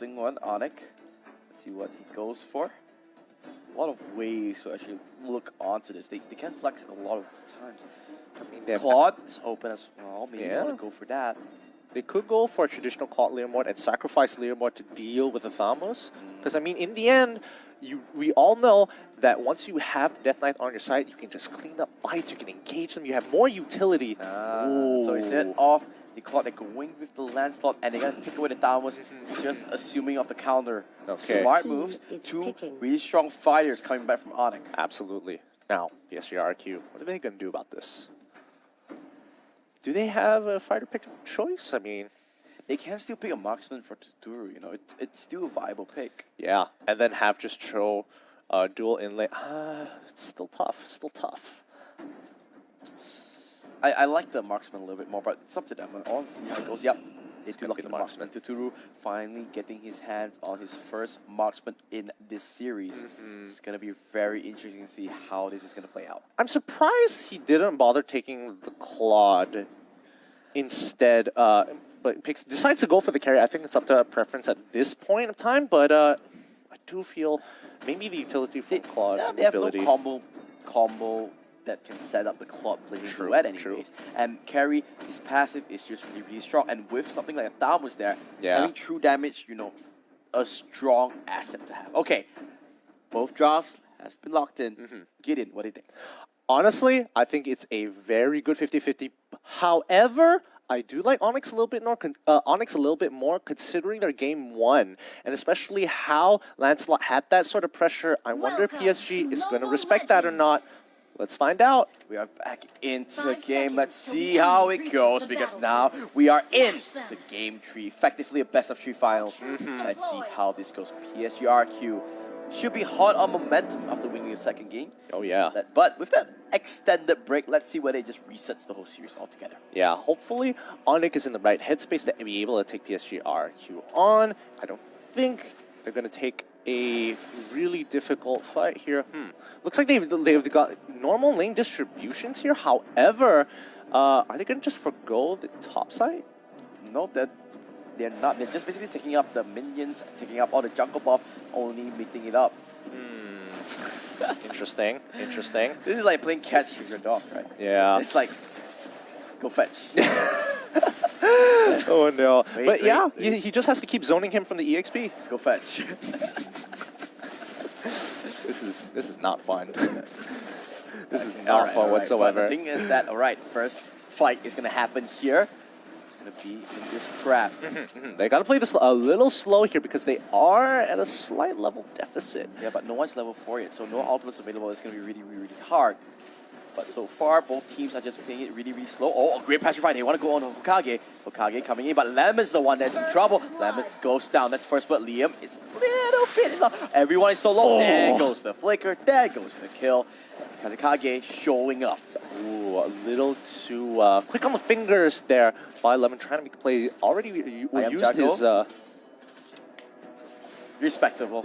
interesting one, Onic. Let's see what he goes for. A lot of ways to actually look onto this. They can flex a lot of times. I mean, Claude is open as well. Maybe Yeah. you want to go for that. they could go for a traditional Claude Lear mode and sacrifice Lear mode to deal with the Thamos. Because, I mean, in the end, we all know that once you have the Death Knight on your side, you can just clean up fights, you can engage them, you have more utility. So instead of the Claude, they're going with the Lancelot, and they're going to pick away the Thamos, just assuming of the counter. Okay. Smart moves. Two really strong fighters coming back from Onic. Absolutely. Now, PSG RQ, what are they going to do about this? Do they have a fighter pick of choice? I mean, they can still pick a marksman for Tuturu, you know, it's still a viable pick. Yeah, and then have just throw dual inlay. It's still tough, still tough. I like the marksman a little bit more, but it's up to them. I want to see how it goes. Yep, they do lock in the marksman. Tuturu finally getting his hands on his first marksman in this series. It's going to be very interesting to see how this is going to play out. I'm surprised he didn't bother taking the Claude instead, but decides to go for the carry. I think it's up to preference at this point of time, but I do feel maybe the utility for Claude they have ability. no combo that can set up the Claude playing duet anyways. And carry, his passive is just really, really strong. And with something like a Thamos there, having true damage, you know, a strong asset to have. Okay, both drafts has been locked in. Gideon, what do you think? Honestly, I think it's a very good 50-50. However, I do like Onyx a little bit more, considering their game one, and especially how Lancelot had that sort of pressure. I wonder if PSG is going to respect that or not. Let's find out. We are back into the game. Let's see how it goes, because now we are into game 3, effectively a best of 3 finals. Let's see how this goes. PSG RQ should be hot on momentum after winning the second game. Oh yeah. But with that extended break, let's see whether it just resets the whole series altogether. Yeah, hopefully Onic is in the right headspace to be able to take PSG RQ on. I don't think they're going to take a really difficult fight here. Looks like they've got normal lane distributions here. However, are they going to just forgo the top side? No, they're not. They're just basically taking up the minions, taking up all the jungle buff, only meeting it up. Interesting. Interesting. This is like playing catch with your dog, right? Yeah. It's like, go fetch. Oh no. But he just has to keep zoning him from the EXP. Go fetch. This is not fun. This is not fun whatsoever. But the thing is that, alright, first fight is going to happen here. It's going to be in this crap. They got to play this a little slow here because they are at a slight level deficit. Yeah, but no one's level 4 yet, so no ultimates available. It's going to be really, really, really hard. But so far, both teams are just playing it really, really slow. Oh, a great passive fight. They want to go on Hokage. Hokage coming in, but Lemon's the one that's in trouble. Lemon goes down. That's first, but Liam is a little bit low. Everyone is so low. There goes the flicker. There goes the kill. Kazekage showing up. Ooh, a little too quick on the fingers there by Lemon, trying to make the play. Already used his... Respectable,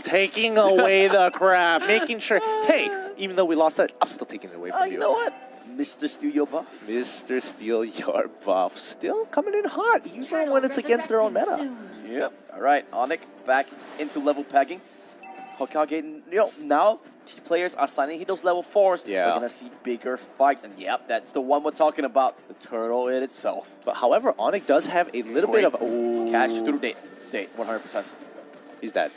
taking away the crap, making sure, hey, even though we lost that, I'm still taking it away from you. You know what? Mr. Steal Your Buff. Mr. Steal Your Buff. Still coming in hot, even when it's against their own meta. Yep. All right, Onic back into level pegging. Hokage, you know, now players are starting to hit those level 4s. Yeah. We're going to see bigger fights. And yep, that's the one we're talking about, the turtle in itself. But however, Onic does have a little bit of... Catch through date, 100%. He's dead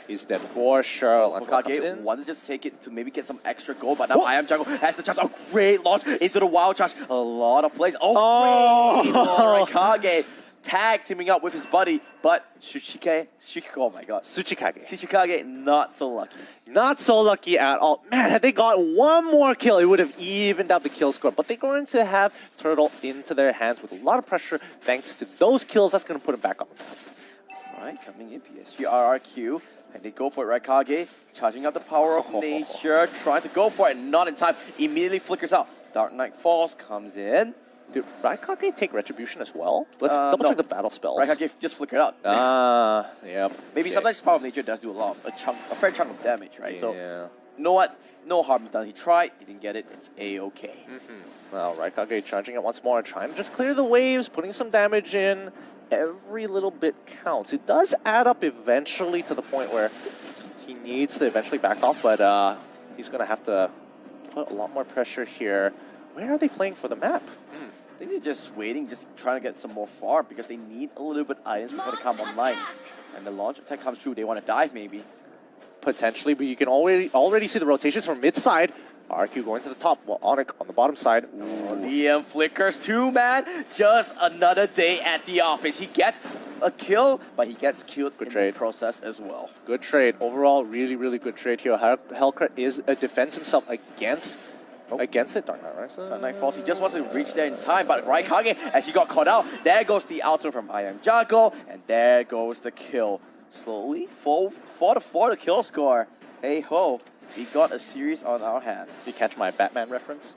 for sure. Hokage wanted to just take it to maybe get some extra gold, but now I Am Jungle has the chance. A great launch into the wild charge. A lot of plays. Great Hokage tag teaming up with his buddy, but oh my god. Tsuchikage, not so lucky. Not so lucky at all. Man, had they got one more kill, it would have evened out the kill score. But they're going to have Turtle into their hands with a lot of pressure. Thanks to those kills, that's going to put him back on the map. Alright, coming in, PSG RRQ, and they go for it, right? Kage, charging out the power of nature, trying to go for it, not in time, immediately flickers out. Dark Knight Falls comes in. Did Raikage take Retribution as well? Let's double check the battle spells. Raikage just flickered out. Yep. Maybe sometimes Power of Nature does do a fair chunk of damage, right? Yeah. So, you know what? No harm done. He tried, he didn't get it, it's A-okay. Well, Raikage charging it once more, trying to just clear the waves, putting some damage in. every little bit counts. It does add up eventually to the point where he needs to eventually back off, but he's going to have to put a lot more pressure here. Where are they playing for the map? I think they're just waiting, just trying to get some more farm because they need a little bit items before they come online. And the launch attack comes through, they want to dive maybe. Potentially, but you can already see the rotations from mid side. RQ going to the top, while Onic on the bottom side. Liam flickers too, man. Just another day at the office. He gets a kill, but he gets killed in the process as well. Good trade. Overall, really, really good trade here. Hellcat is defends himself against it. Dark Knight, right? Dark Knight Falls. He just wants to reach there in time, but Raikage, as he got caught out, there goes the ultimate from I Am Jago, and there goes the kill. Slowly, 4-4 the kill score. Hey ho, we got a series on our hands. Did you catch my Batman reference?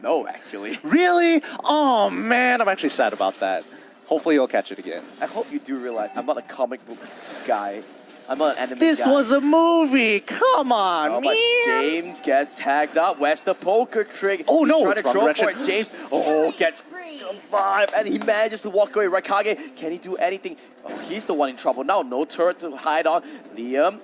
No, actually. Really? Oh man, I'm actually sad about that. Hopefully you'll catch it again. I hope you do realize I'm not a comic book guy. I'm not an anime This guy. was a movie. Come on, oh, but James gets tagged up. Where's the poker trick? Oh no, he's trying to throw for it. James, gets survived, and he manages to walk away. Raikage, can he do anything? Oh, he's the one in trouble now. No turret to hide on. Liam,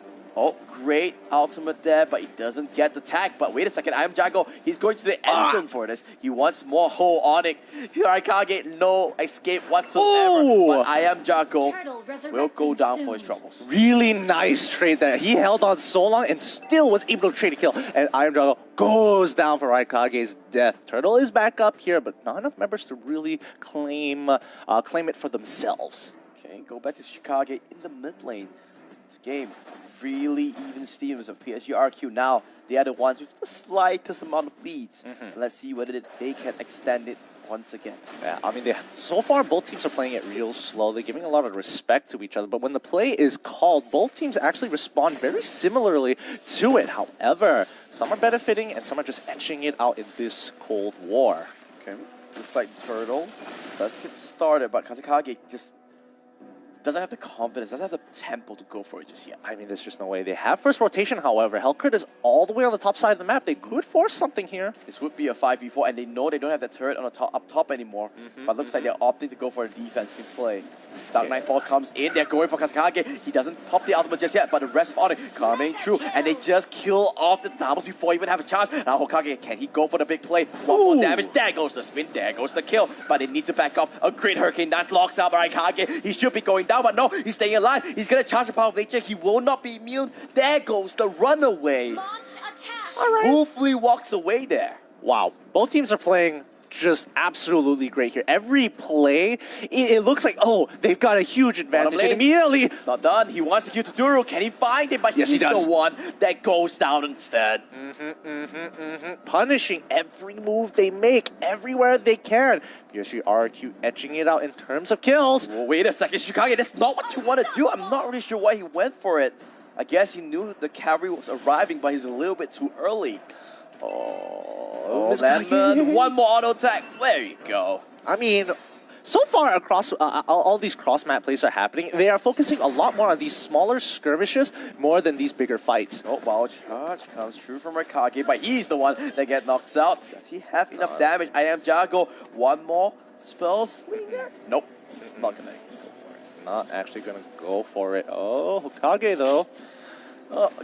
great ultimate there, but he doesn't get the tag. But wait a second, I Am Jago, he's going to the entrance for this. He wants more whole Onic. Raikage, no escape whatsoever. Ooh. But I Am Jago will go down for his troubles. Really nice trade there. He held on so long and still was able to trade a kill. And I Am Jago goes down for Raikage's death. Turtle is back up here, but not enough members to really claim it for themselves. Okay, go back to Chicago in the mid lane. This game really even Stevens of PSG RQ now. They are the ones with the slightest amount of leads. Let's see whether they can extend it once again. Yeah, I mean, so far both teams are playing it real slow. They're giving a lot of respect to each other. But when the play is called, both teams actually respond very similarly to it. However, some are benefiting and some are just etching it out in this Cold War. Okay, looks like Turtle does get started, but Kazekage just doesn't have the confidence, doesn't have the tempo to go for it just yet. I mean, there's just no way. They have first rotation, however. Hellcrit is all the way on the top side of the map. They could force something here. This would be a 5v4, and they know they don't have that turret on the top, up top anymore. But looks like they're opting to go for a defensive play. Dark Nightfall comes in, they're going for Kazekage. He doesn't pop the ultimate just yet, but the rest of Onic coming through, and they just kill off the doubles before he even have a chance. Now Hokage, can he go for the big play? One more damage, there goes the spin, there goes the kill. But they need to back up. A great Hurricane Dance locks out Raikage. He should be going down, but no, he's staying alive. He's gonna charge the power of nature. He will not be immune. There goes the runaway. Smoothly walks away there. Wow, both teams are playing just absolutely great here. Every play, it looks like, they've got a huge advantage. And immediately, it's not done. He wants to kill Tuturu. Can he find it? But he's the one that goes down instead. Punishing every move they make, everywhere they can. PSG RQ etching it out in terms of kills. Well, wait a second, Chicago, that's not what you want to do. I'm not really sure why he went for it. I guess he knew the cavalry was arriving, but he's a little bit too early. Lemon, one more auto attack. There you go. I mean, so far across all these cross-map plays are happening. They are focusing a lot more on these smaller skirmishes more than these bigger fights. Wow, charge comes through from Raikage, but he's the one that gets knocked out. Does he have enough damage? I Am Jago. One more spell slinger? Nope. Not gonna go for it. Not actually gonna go for it. Oh, Hokage though.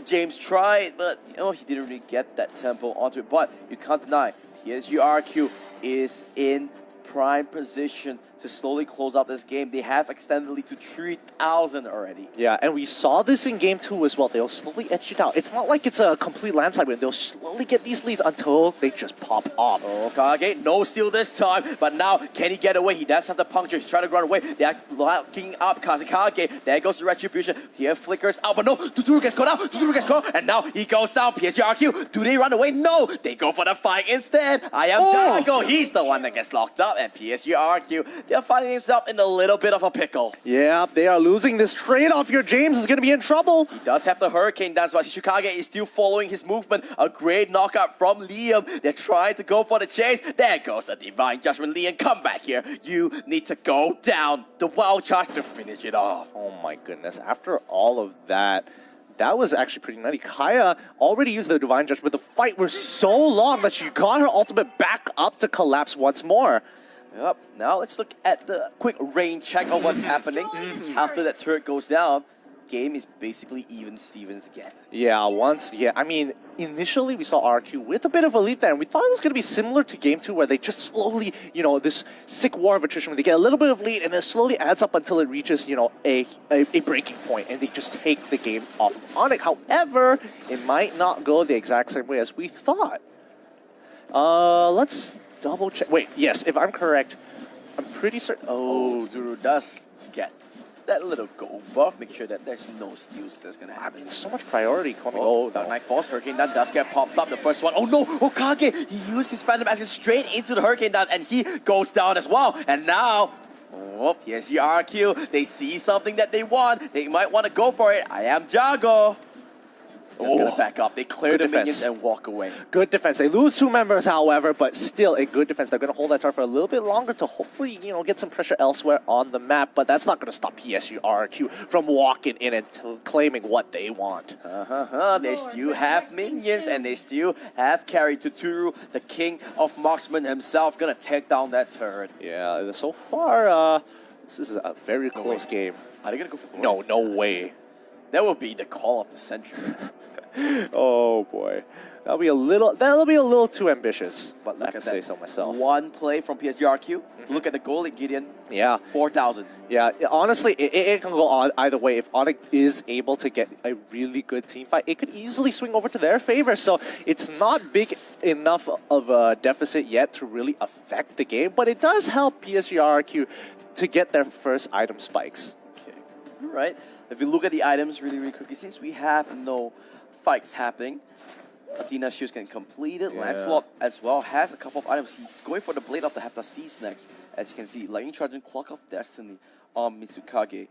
James tried, but he didn't really get that tempo onto it. But you can't deny, PSG RQ is in prime position to slowly close out this game. They have extended the lead to 3,000 already. Yeah, and we saw this in game 2 as well. They'll slowly etch it out. It's not like it's a complete landslide win. They'll slowly get these leads until they just pop off. Kage, no steal this time, but now can he get away? He does have the puncture. He's trying to run away. They are locking up Kazekage. There goes the retribution. Here flickers out, but no, Tuturu gets caught out. Tuturu gets caught, and now he goes down. PSG RQ, do they run away? No, they go for the fight instead. I Am Jago. He's the one that gets locked up, and PSG RQ, they're finding himself in a little bit of a pickle. Yeah, they are losing this trade-off here. James is going to be in trouble. He does have the Hurricane Dance, but Chicago is still following his movement. A great knockout from Liam. They're trying to go for the chase. There goes the Divine Judgment. Liam, come back here. You need to go down. The wild charge to finish it off. Oh my goodness. After all of that, that was actually pretty nutty. Kaya already used the Divine Judgment, but the fight was so long that she got her ultimate back up to collapse once more. Yep. Now let's look at the quick rain check of what's happening. After that turret goes down, game is basically even Stevens again. Yeah, I mean, initially we saw RQ with a bit of a lead there, and we thought it was going to be similar to Game 2, where they just slowly, this sick war of attrition, where they get a little bit of lead, and it slowly adds up until it reaches, a breaking point, and they just take the game off of Onic. However, it might not go the exact same way as we thought. Let's double check. Wait, yes, if I'm correct, I'm pretty certain. Oh, Zuru does get that little gold buff. Make sure that there's no steals that's gonna happen. I mean, so much priority coming. Dark Knight Force, Hurricane Dance does get popped up. The first one. Oh no, Hokage! He used his Phantom Action straight into the Hurricane Dance, and he goes down as well. And now, PSG RQ, they see something that they want. They might want to go for it. I am Jago. Just gonna back up. They clear the minions and walk away. Good defense. They lose 2 members, however, but still a good defense. They're gonna hold that turret for a little bit longer to hopefully, get some pressure elsewhere on the map. But that's not gonna stop PSG RQ from walking in and claiming what they want. They still have minions and they still have carry Tuturu, the king of marksman himself, gonna take down that turret. Yeah. So far, this is a very close game. Are they gonna go for Glory? No way. That will be the call of the century. Oh boy, that'll be a little too ambitious. But look I have at to that. say so myself. One play from PSG-RQ. Look at the goal, Gideon. Yeah. 4,000. Yeah, honestly, it can go on either way. If Onic is able to get a really good team fight, it could easily swing over to their favor. So it's not big enough of a deficit yet to really affect the game, but it does help PSG-RQ to get their first item spikes. Okay. All right. If you look at the items really quickly, since we have no fights happening, Athena's Shields can complete it. Yeah. Lancelot as well has a couple of items. He's going for the Blade of the Heptaseas next. As you can see, Lightning Charge and Clock of Destiny on Mitsukage.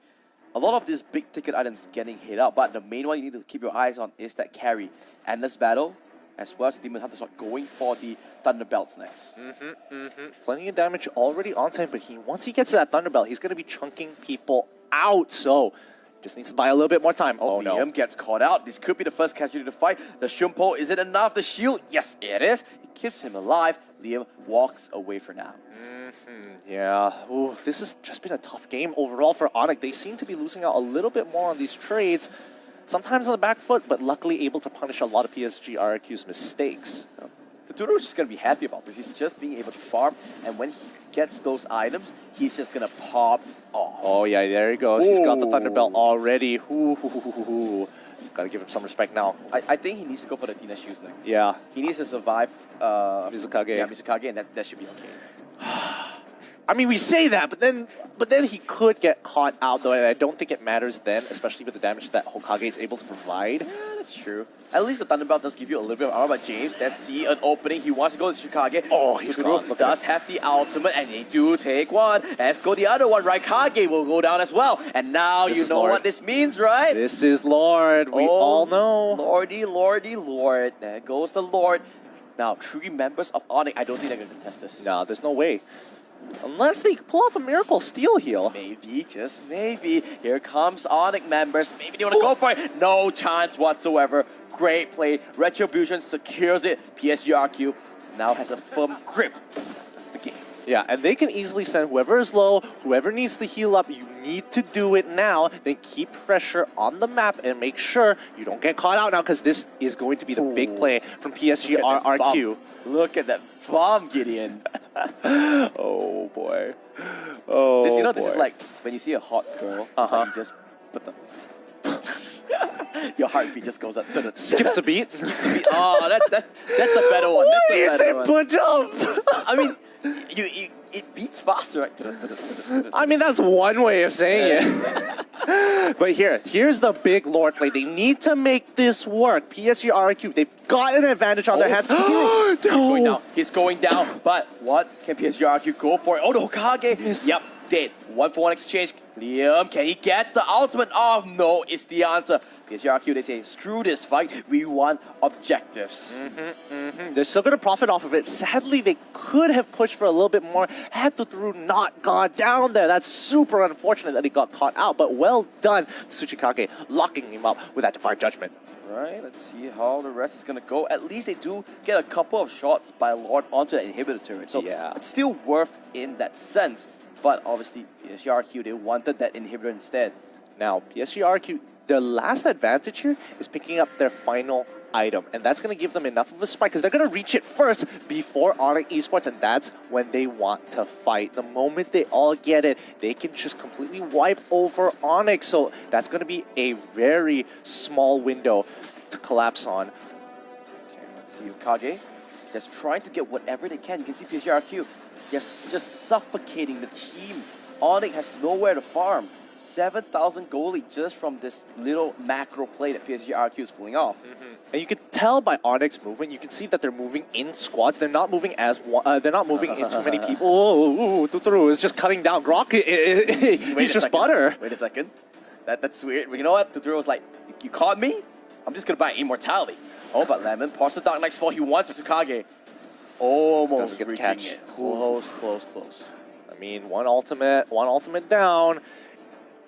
A lot of these big ticket items getting hit out, but the main one you need to keep your eyes on is that carry. Endless Battle, as well as Demon Hunters are going for the Thunderbelts next. Plenty of damage already on time, but once he gets to that Thunderbelt, he's going to be chunking people out. So just needs to buy a little bit more time. Oh no. Liam gets caught out. This could be the first casualty to fight. The Shumpo, is it enough? The shield, yes it is. It keeps him alive. Liam walks away for now. Yeah, ooh, this has just been a tough game overall for Onic. They seem to be losing out a little bit more on these trades. Sometimes on the back foot, but luckily able to punish a lot of PSG RQ's mistakes. The Tuturu is just going to be happy about this. He's just being able to farm, and when he gets those items, he's just going to pop off. Oh yeah, there he goes. He's got the Thunderbelt already. Gotta give him some respect now. I think he needs to go for the Tina Shoes next. Yeah. He needs to survive Mizukage. Yeah, Mizukage, and that should be okay. I mean, we say that, but then he could get caught out, though, and I don't think it matters then, especially with the damage that Hokage is able to provide. Yeah, that's true. At least the Thunderbelt does give you a little bit of armor, but James, let's see an opening. He wants to go to Chicago. Oh, he's gone. Tuturu does have the ultimate, and they do take one. Let's go the other one. Raikage will go down as well. And now you know what this means, right? This is Lord. We all know. Lordy, lordy, lord. There goes the Lord. Now, 3 members of Onic, I don't think they're going to contest this. No, there's no way. Unless they pull off a miracle steal heal. Maybe, just maybe. Here comes Onic members. Maybe they want to go for it. No chance whatsoever. Great play. Retribution secures it. PSG-RQ now has a firm grip of the game. Yeah, and they can easily send whoever is low, whoever needs to heal up, you need to do it now. Then keep pressure on the map and make sure you don't get caught out now, because this is going to be the big play from PSG-RQ. Look at that bomb, Gideon. Oh boy. Oh boy. This is like when you see a hot girl, you just put the your heartbeat just goes up. Skips a beat. Skips a beat. Oh, that's a better one. That's a better one. Put up. I mean, it beats faster, right? I mean, that's one way of saying it. But here's the big Lord play. They need to make this work. PSG-RQ, they've got an advantage on their hands. He's going down. He's going down. But what can PSG-RQ go for? Oh, the Hokage. Yep. dead. 1-for-1 exchange. Liam, can he get the ultimate? Oh no, it's the answer. PSGRQ, they say, screw this fight. We want objectives. They're still going to profit off of it. Sadly, they could have pushed for a little bit more had Tuturu not gone down there. That's super unfortunate that he got caught out, but well done, Tsuchikage, locking him up with that Divine Judgment. Right, let's see how the rest is going to go. At least they do get a couple of shots by Lord onto the inhibitor turret. So Yeah. it's still worth in that sense. But obviously, PSGRQ, they wanted that inhibitor instead. Now, PSGRQ, their last advantage here is picking up their final item, and that's going to give them enough of a spike because they're going to reach it first before Onic Esports, and that's when they want to fight. The moment they all get it, they can just completely wipe over Onic, so that's going to be a very small window to collapse on. Okay, let's see Kage just trying to get whatever they can. You can see PSGRQ just suffocating the team. Onic has nowhere to farm. 7,000 goalie just from this little macro play that PSGRQ is pulling off. And you can tell by Onic's movement, you can see that they're moving in squads. They're not moving as one. They're not moving in too many people. Oh, Tuturu is just cutting down Grok. He's just butter. Wait a second. That's weird. You know what? Tuturu was like, you caught me? I'm just gonna buy immortality. Oh, but Lemon pours the Dark Knight's fall. He wants Tsukage. Almost Doesn't get the reaching catch. it. Close, close, close. I mean, one ultimate down.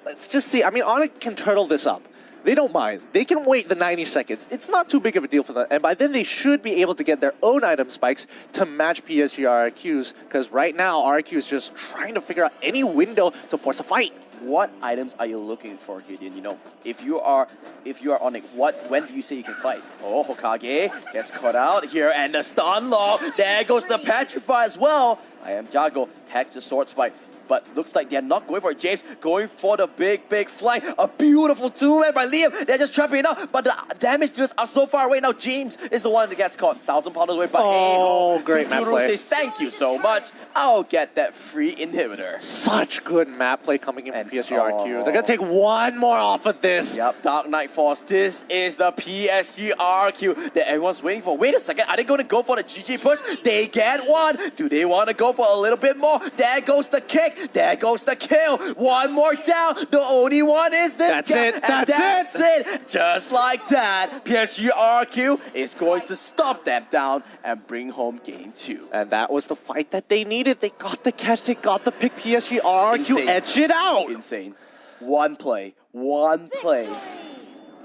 Let's just see. I mean, Onic can turtle this up. They don't mind. They can wait the 90 seconds. It's not too big of a deal for them. And by then, they should be able to get their own item spikes to match PSG RQ's. Because right now, RQ is just trying to figure out any window to force a fight. What items are you looking for, Gideon? You know, if you are Onic, when do you say you can fight? Oh, Hokage gets caught out here, and the stun lock. There goes the Petrify as well. I am Jago, tags the sword spike. But looks like they're not going for it. James going for the big flank. A beautiful two-man by Liam. They're just trapping it out. But the damage dealers are so far away. Now James is the one that gets caught. 1,000 pounders away. But hey, great map play. Says, thank you so much. I'll get that free inhibitor. Such good map play coming in from PSGRQ. Oh. They're going to take one more off of this. Yep, Dark Knight Force. This is the PSGRQ that everyone's waiting for. Wait a second. Are they going to go for the GG push? They get one. Do they want to go for a little bit more? There goes the kick. There goes the kill. One more down. The only one is this That's guy. it. And that's it. Just like that, PSGRQ is going to stop them down and bring home game 2. And that was the fight that they needed. They got the catch. They got the pick. PSGRQ edge it out. Insane. One play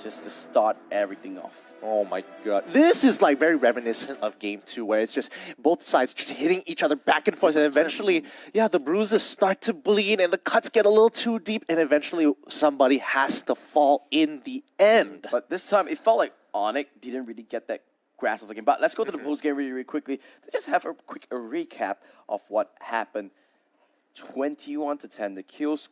just to start everything off. Oh my god. This is like very reminiscent of game 2 where it's just both sides just hitting each other back and forth and eventually, yeah, the bruises start to bleed and the cuts get a little too deep and eventually somebody has to fall in the end. But this time it felt like Onic didn't really get that grasp of the game. But let's go to the post game really quickly to just have a quick recap of what happened. 21-10, the kills